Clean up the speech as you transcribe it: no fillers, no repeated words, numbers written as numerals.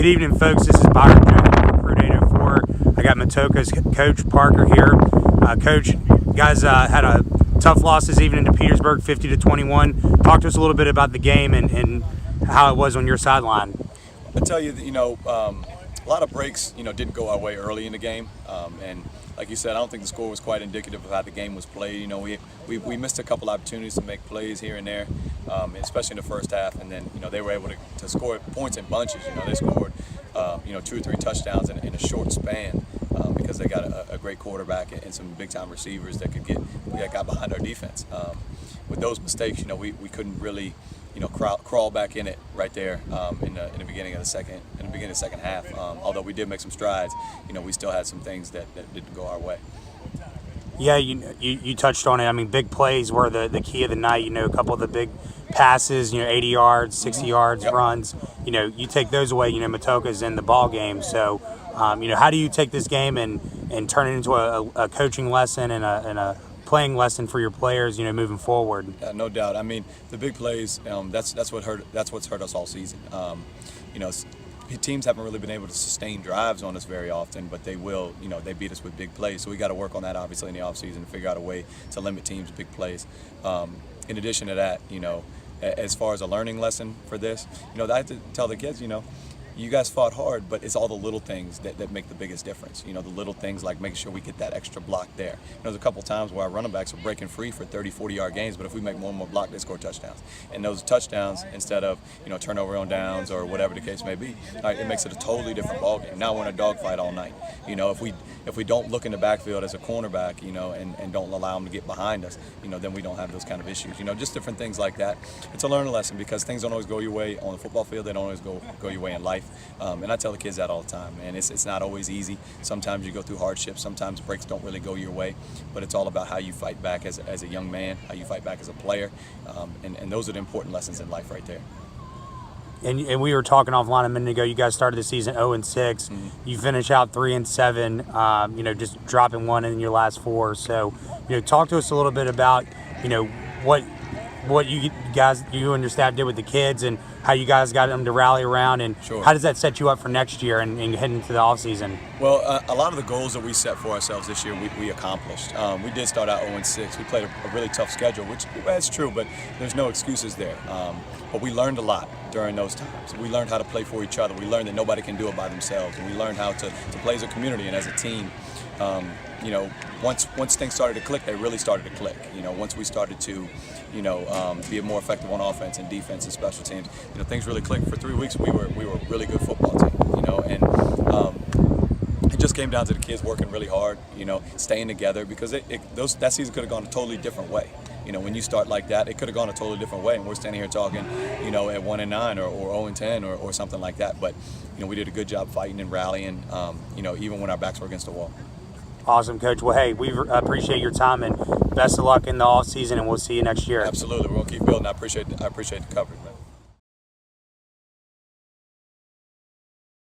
evening, folks. This is Byron Jones from Recruit 804. I got Matoaca's Coach Parker here. Coach, you guys had a tough loss this evening to Petersburg, 50-21. Talk to us a little bit about the game and how it was on your sideline. I tell you, a lot of breaks, didn't go our way early in the game, and like you said, I don't think the score was quite indicative of how the game was played. We missed a couple opportunities to make plays here and there, especially in the first half, and then they were able to score points in bunches. They scored 2 or 3 touchdowns in a short span because they got a great quarterback and some big time receivers that got behind our defense. With those mistakes, we couldn't really crawl back in it right there in the beginning of the second half. Although we did make some strides, we still had some things that didn't go our way. Yeah, you touched on it. I mean, big plays were the key of the night. A couple of the big passes, 80 yards, 60 yards, Yep. runs. You take those away, Matoaca's in the ball game. So, how do you take this game and turn it into a coaching lesson and a playing lesson for your players, moving forward? No doubt. I mean, the big plays. That's what's hurt us all season. Teams haven't really been able to sustain drives on us very often, but they will. They beat us with big plays. So we got to work on that obviously in the offseason and figure out a way to limit teams' big plays. In addition to that, as far as a learning lesson for this, I have to tell the kids, you guys fought hard, but it's all the little things that make the biggest difference. The little things like making sure we get that extra block there. There's a couple times where our running backs are breaking free for 30, 40-yard gains, but if we make one more block, they score touchdowns. And those touchdowns, instead of turnover on downs or whatever the case may be, it makes it a totally different ballgame. Now we're in a dogfight all night. If we don't look in the backfield as a cornerback, and don't allow them to get behind us, then we don't have those kind of issues. Just different things like that. It's a learning lesson because things don't always go your way on the football field. They don't always go your way in life. And I tell the kids that all the time, man. It's not always easy. Sometimes you go through hardships. Sometimes breaks don't really go your way. But it's all about how you fight back as a young man, how you fight back as a player. And those are the important lessons in life right there. And we were talking offline a minute ago. You guys started the season 0-6. Mm-hmm. You finish out 3-7. Just dropping one in your last 4. So, talk to us a little bit about, what you and your staff did with the kids and how you guys got them to rally around, and Sure. How does that set you up for next year and heading into the offseason? Well, a lot of the goals that we set for ourselves this year, we accomplished. We did start out 0-6. We played a really tough schedule, which that's true, but there's no excuses there. But we learned a lot during those times. We learned how to play for each other. We learned that nobody can do it by themselves. And we learned how to play as a community and as a team. Once things started to click, they really started to click. Once we started to, be more effective on offense and defense and special teams, things really clicked. For 3 weeks, we were a really good football team. And it just came down to the kids working really hard, staying together, because that season could have gone a totally different way. When you start like that, it could have gone a totally different way. And we're standing here talking, at 1-9 or 0-10 or something like that. But, we did a good job fighting and rallying, even when our backs were against the wall. Awesome, Coach. Well, hey, we appreciate your time and best of luck in the off season, and we'll see you next year. Absolutely. We're going to keep building. I appreciate the coverage, man.